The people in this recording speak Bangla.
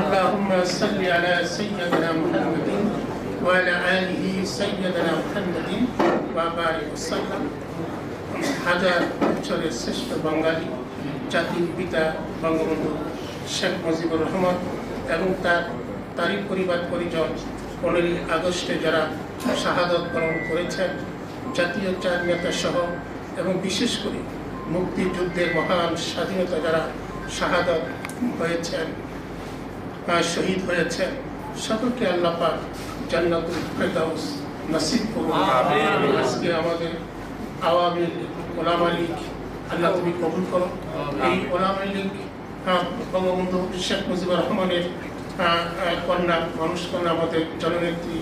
اللهم صل على سيدنا محمد وعلى آله سيدنا محمد وبارك وسلم। হাজার বছরের শ্রেষ্ঠ বাঙালি জাতির পিতা বঙ্গবন্ধু শেখ মুজিবুর রহমান এবং তারই পরিবার পরিজন 15ই আগস্টে যারা শাহাদত বরণ করেছেন, জাতীয়তার নেতা সহ এবং বিশেষ করে মুক্তিযুদ্ধের মহান স্বাধীনতা যারা শাহাদত হয়েছেন, শহীদ হয়েছেন, সকলকে আল্লাহ পাক জান্নাতুল ফেরদাউস নসিব করুন। আজকে আমাদের আওয়ামী ওলামা লীগ আল্লাহ তুমি কবুল করো। এই ওলামা লীগ বঙ্গবন্ধু শেখ মুজিবুর রহমানের কন্যা, মানুষ কন্যা, আমাদের জননেত্রী